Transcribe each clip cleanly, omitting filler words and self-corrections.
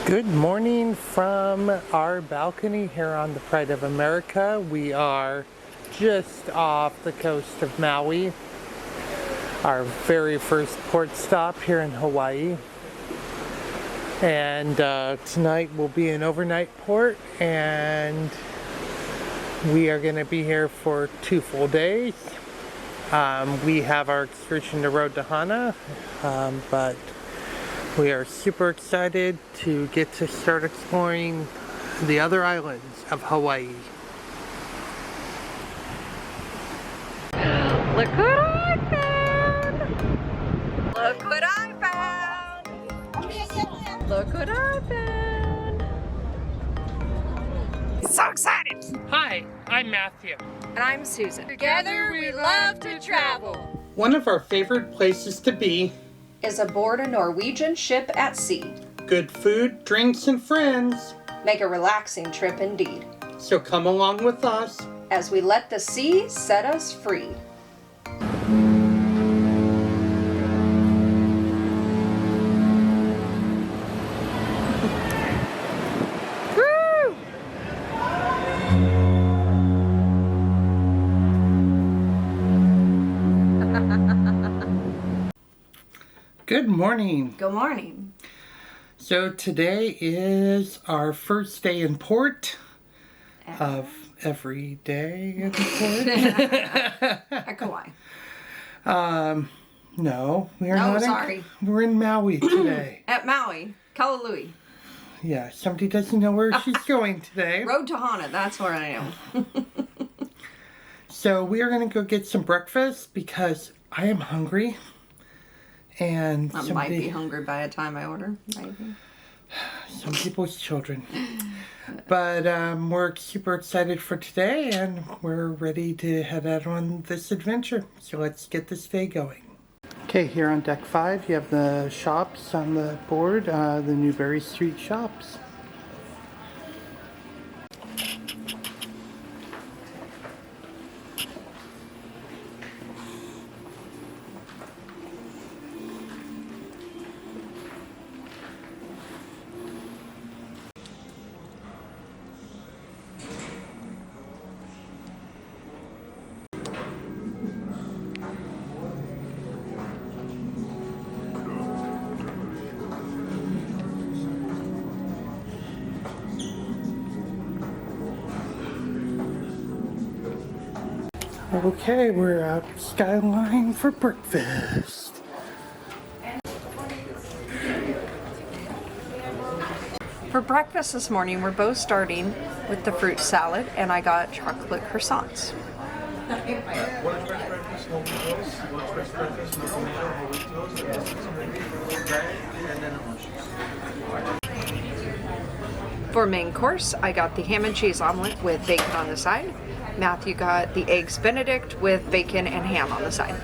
Good morning from our balcony here on the Pride of America. We are just off the coast of Maui, our very first port stop here in Hawaii. And tonight will be an overnight port, and we are going to be here for 2 full days. We have our excursion to road to Hana, but we are super excited to get to start exploring the other islands of Hawaii. Look what I found! Look what I found! Look what I found! So excited! Hi, I'm Matthew. And I'm Susan. Together we love to travel. One of our favorite places to be is aboard a Norwegian ship at sea. Good food, drinks, and friends. Make a relaxing trip indeed. So come along with us as we let the sea set us free. Good morning. Good morning. So today is our first day in port of every day in port. At Kauai. No, we are not. Sorry. We're in Maui today. At Maui, Kahului. Yeah, somebody doesn't know where she's going today. Road to Hana, that's where I am. So we are going to go get some breakfast because I am hungry. And I might be hungry by the time I order, maybe. Some people's children. But we're super excited for today, and we're ready to head out on this adventure. So let's get this day going. Okay, here on deck 5, you have the shops on the board, the Newberry Street shops. Okay, we're out Skyline for breakfast. For breakfast this morning, we're both starting with the fruit salad, and I got chocolate croissants. For main course, I got the ham and cheese omelet with bacon on the side. Matthew got the eggs Benedict with bacon and ham on the side.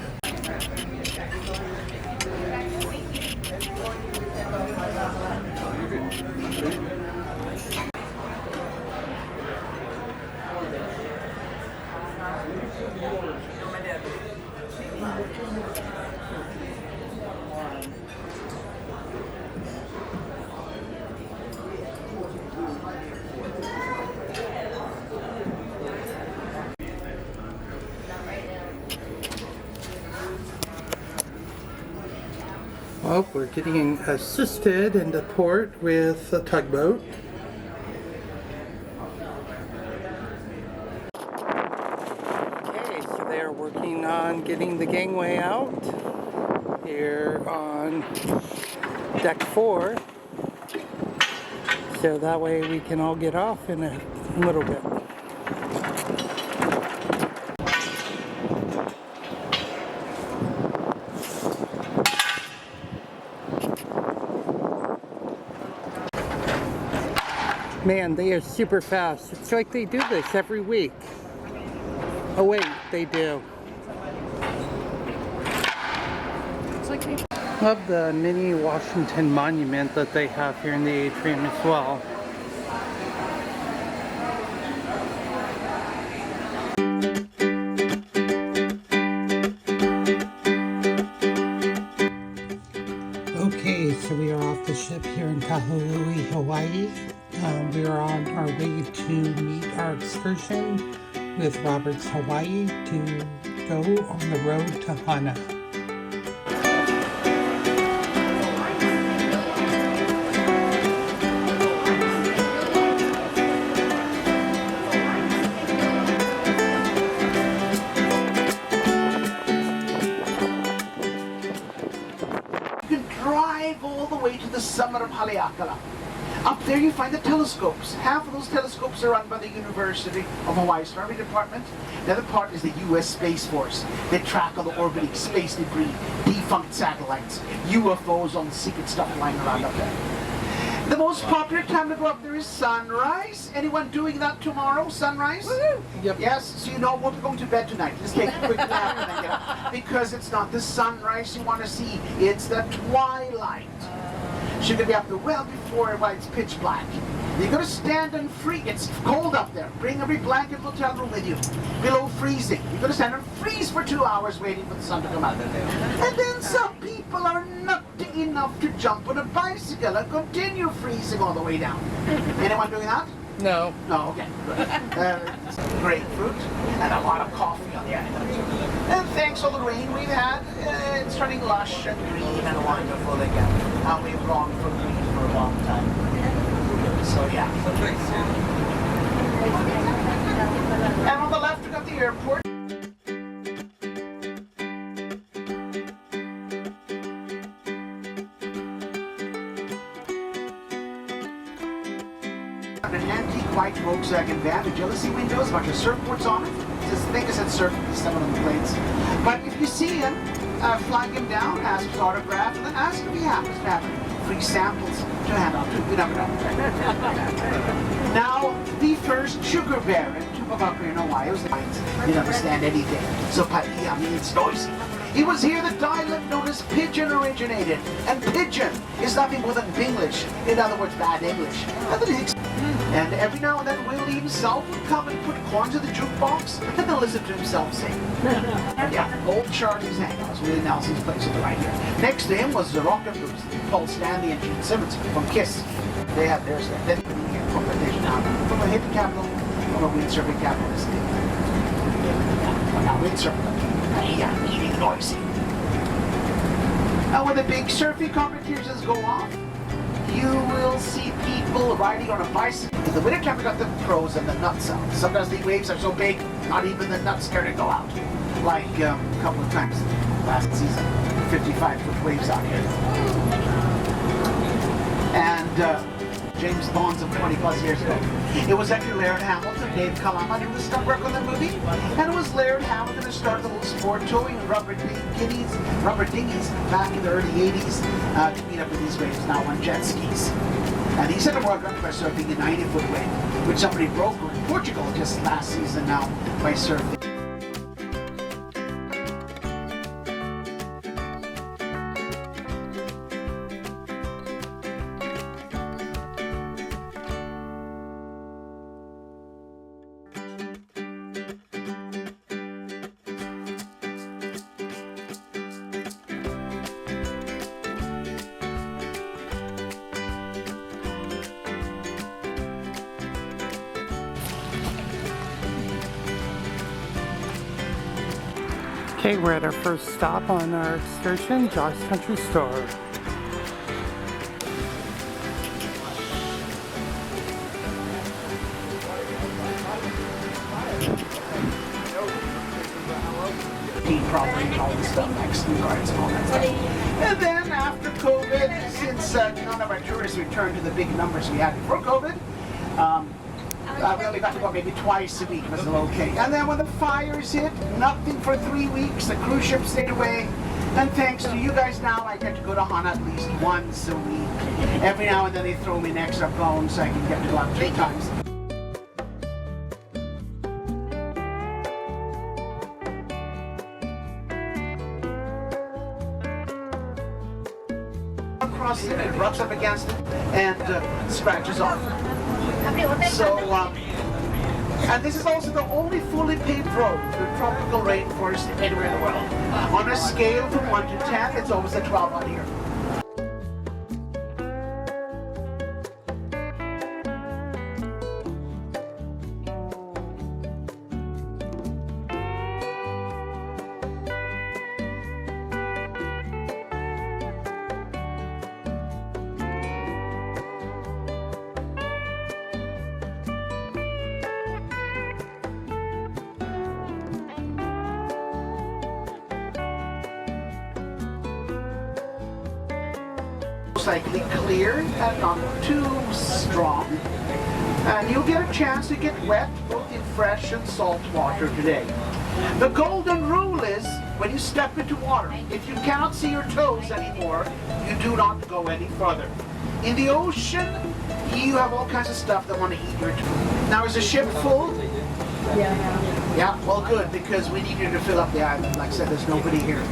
Well, we're getting assisted into port with a tugboat. Okay, so they are working on getting the gangway out here on deck 4. So that way we can all get off in a little bit. Man, they are super fast. It's like they do this every week. Oh wait, they do. It's like they Love the mini Washington monument that they have here in the atrium as well. Okay, so we are off off the ship here in Kahului, Hawaii. We are on our way to meet our excursion with Robert's Hawaii to go on the road to Hana. Drive all the way to the summit of Haleakala. Up there you find the telescopes. Half of those telescopes are run by the University of Hawaii's Astronomy Department. The other part is the U.S. Space Force. They track all the orbiting space debris, defunct satellites, UFOs, all the secret stuff lying around up there. The most popular time to go up there is sunrise. Anyone doing that tomorrow, sunrise? Yep. Yes, so you know we'll be going to bed tonight. Just take a quick nap and then get up. Because it's not the sunrise you want to see, it's the twilight. So you're going to be up there well before it's pitch black. You're going to stand and freeze. It's cold up there. Bring every blanket hotel room with you. Below freezing. You're going to stand and freeze for 2 hours waiting for the sun to come out. And then some people are nutty enough to jump on a bicycle and continue freezing all the way down. Anyone doing that? No. No, okay. Grapefruit and a lot of coffee on the island. And thanks to all the rain we've had, it's turning lush and green and wonderful again. And we've gone for green for a long time. So yeah. And on the left we got the airport. An antique white Volkswagen van with jealousy windows, a bunch of surfboards on it. I think it said surf on some of the plates. But if you see him, flag him down, ask his autograph, and then ask if he happens to have free samples to hand out to. You never know. Now, the first sugar baron to come up here in Hawaii was the He didn't understand anything. So Paia means noisy. It was here the dialect known as Pidgin originated. And Pidgin is nothing more than Binglish. In other words, bad English. And every now and then Willie himself would come and put corns in the jukebox and then listen to himself sing. Yeah, old Charlie's Hangouts, Willie Nelson's place on the right here. Next to him was the Rock and Blues, Paul Stanley and Gene Simmons from KISS. They had theirs there. Then here from the nation out, from a hippie capital, from a windsurfing capital. Now windsurfing, eating noisy. Now when the big surfing competitions go off, you will see people riding on a bicycle. In the wintertime, we got the pros and the nuts out. Sometimes the waves are so big, not even the nuts care to go out. Like a couple of times last season, 55-foot waves out here. And James Bond's of 20 plus years ago. It was actually Laird Hamilton, Dave Kalama, who was stuck work on the movie. And it was Laird Hamilton who started the little sport towing rubber dinghies back in the early 80s to meet up with these waves now on jet skis. And he set a world record by surfing a 90-foot wave, which somebody broke in Portugal just last season now by surfing. Okay, we're at our first stop on our excursion, Josh Country Store. Probably all the stuff next to cards and all that stuff. And then after COVID, since none of our tourists returned to the big numbers we had before COVID, we only got to go maybe twice a week, was okay. And then when the fires hit, nothing for 3 weeks, the cruise ship stayed away. And thanks to you guys now, I get to go to Hana at least once a week. Every now and then they throw me an extra bone so I can get to go out 3 times. Across it, it rubs up against it and scratches off. So, and this is also the only fully paved road through tropical rainforest anywhere in the world. On a scale from 1 to 10, it's always a 12 out here. most likely clear and not too strong. And you'll get a chance to get wet both in fresh and salt water today. The golden rule is, when you step into water, if you cannot see your toes anymore, you do not go any further. In the ocean, you have all kinds of stuff that want to eat your toes. Now, is the ship full? Yeah. Yeah, well good, because we need you to fill up the island. Like I said, there's nobody here.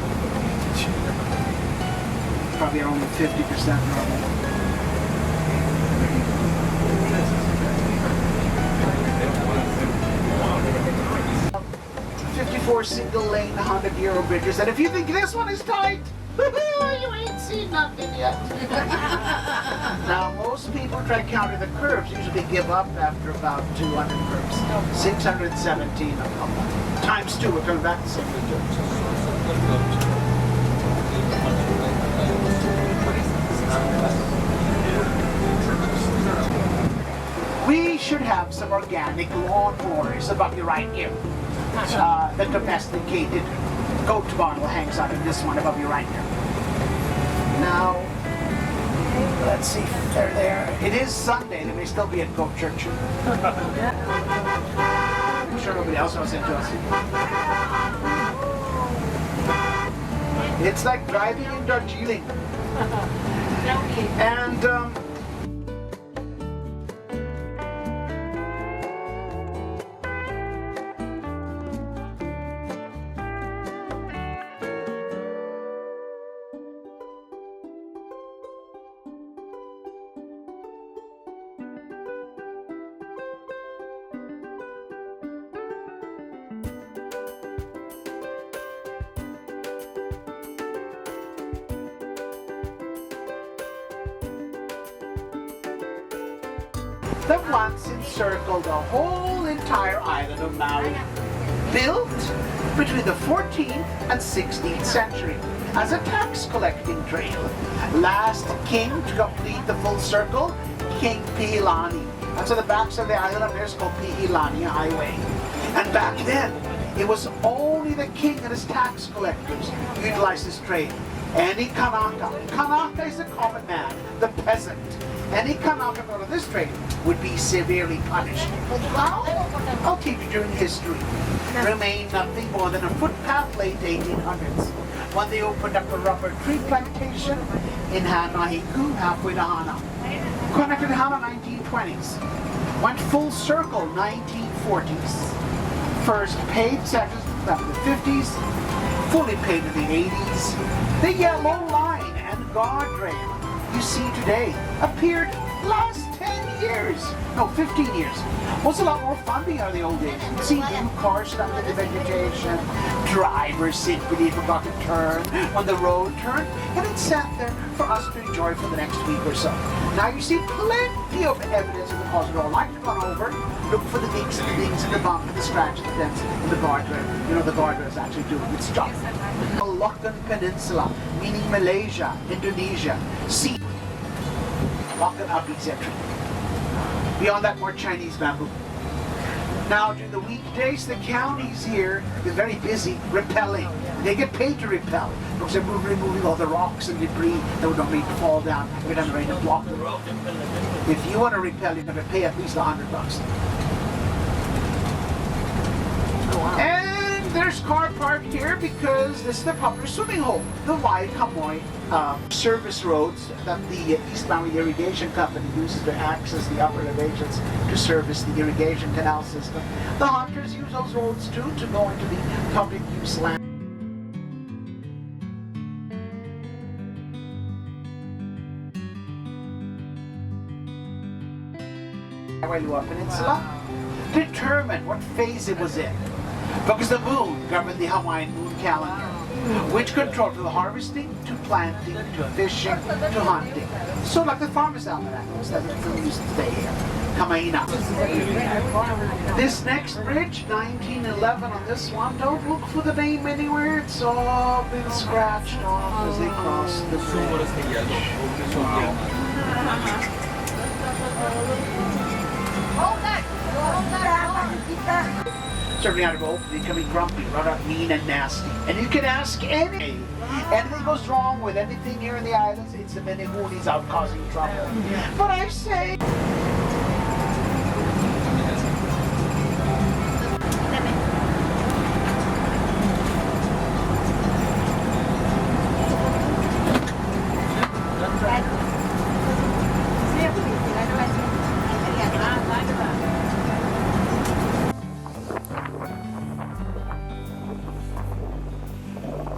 Probably only 50% normal. 54 single lane 100-euro bridges, and if you think this one is tight, you ain't seen nothing yet. Now, most people try to counter the curves, usually give up after about 200 curves. 617 of them. Times 2, we're coming back to 72. We should have some organic lawnmowers above you right here. The domesticated goat bottle hangs out in this one above you right here. Now, let's see if they're there. It is Sunday, they may still be at goat church. I'm sure nobody else was into us. It's like driving in Darjeeling. And, that once encircled the whole entire island of Maui, built between the 14th and 16th century as a tax collecting trail. Last king to complete the full circle, King Pihilani. And so the backs of the island up there is called Pihilani Highway. And back then, it was only the king and his tax collectors who utilized this trail. Any Kanaka is the common man, the peasant. Any Kanaka out of this trail would be severely punished. How? I'll teach you during history. Remained nothing more than a footpath late 1800s, when they opened up a rubber tree plantation in Hana, halfway to Hana. Connected Hana 1920s. Went full circle 1940s. First paved sections after the 50s, fully paved in the 80s. The yellow line and guardrail you see today appeared last 10 years. No, 15 years. Was a lot more fun beyond the old days. You see new cars stuck in the vegetation, drivers sit beneath a bucket turn when the road turned, and it sat there for us to enjoy for the next week or so. Now you see plenty of evidence of the cause of it all. Like to run over, look for the nicks and the dings and the bump and the scratch and the dents in the guardrail. You know, the guardrail is actually doing its job. The Malaccan Peninsula, meaning Malaysia, Indonesia, sea. Malaccan Abis entry. Beyond that, more Chinese bamboo. Now, during the weekdays, the counties here, they're very busy repelling. They get paid to repel because they're removing all the rocks and debris that would not need to fall down every time it rains and block the road. If you want to repel, you're going to pay at least $100. And there's car park here because this is the popular swimming hole, the Waikamoi service roads that the East Maui Irrigation Company uses to access the upper elevations to service the irrigation canal system. The hunters use those roads too to go into the public use land. Kailua Peninsula determined what phase it was in, because the moon governed the Hawaiian moon calendar, which controlled from the harvesting to planting to fishing to hunting. So like the farmer's almanac, that we used to stay here. Kamaina. This next bridge, 1911 on this one, don't look for the name anywhere. It's all been scratched off as they cross the bridge. Certainly out of old, becoming grumpy, rather mean and nasty. And you can ask anything goes wrong with anything here in the islands, it's the Menehunis out causing trouble. But I say...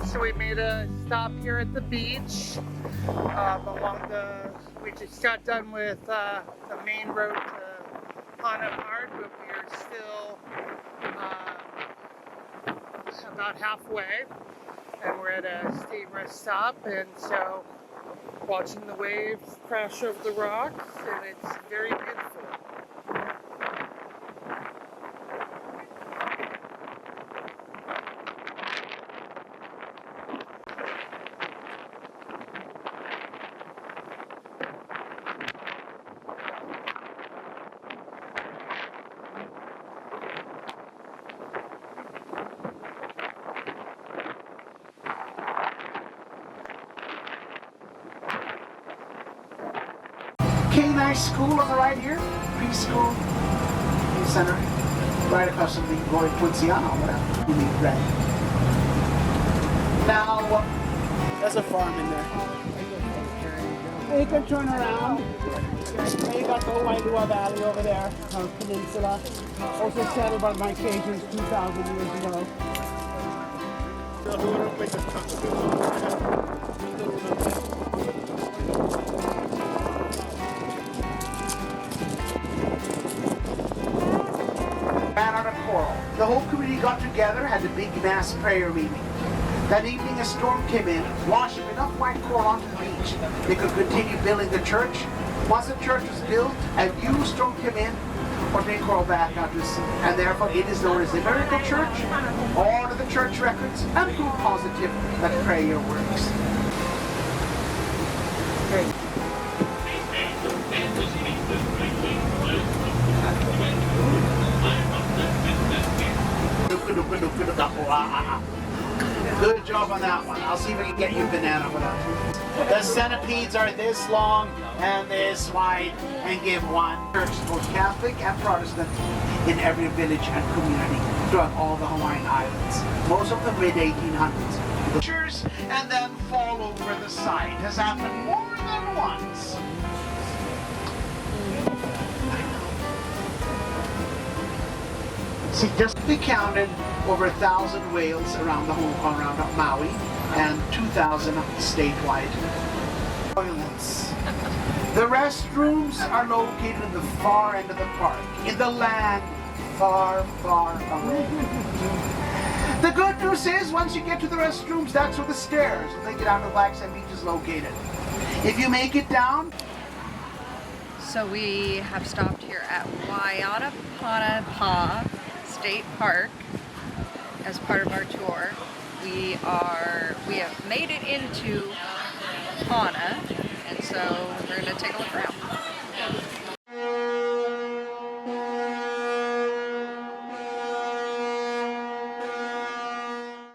So we made a stop here at the beach we just got done with the main road to Hana part, but we are still about halfway, and we're at a state rest stop, and so watching the waves crash over the rocks, and it's very beautiful. K-9 school on the right here, preschool center, right across from the Roy Quincyano, whatever, you need red. Now, there's a farm in there. You can turn around. You got the Kailua Valley over there, peninsula. Also settled by my Cajuns 2,000 years ago. Ran out of coral. The whole community got together, had a big mass prayer meeting. That evening a storm came in, washed up enough white coral onto the beach. They could continue building the church. Once the church was built, a new storm came in, or bring coral back out to sea. And therefore it is known as the Miracle Church. All of the church records and proof positive that prayer works. Great. Good job on that one. I'll see if I can get you a banana for that. The centipedes are this long and this wide and give one. Churches, both Catholic and Protestant, in every village and community throughout all the Hawaiian Islands. Most of the mid-1800s. Pictures and then fall over the side has happened more than once. See, just we counted over 1,000 whales around Maui and 2,000 statewide. Toilets. The restrooms are located in the far end of the park, in the land far, far away. The good news is, once you get to the restrooms, that's where the stairs when they get out of Black Sand Beach is located. If you make it down. So we have stopped here at Waiata State Park as part of our tour. We have made it into Hana, and so we're going to take a look around.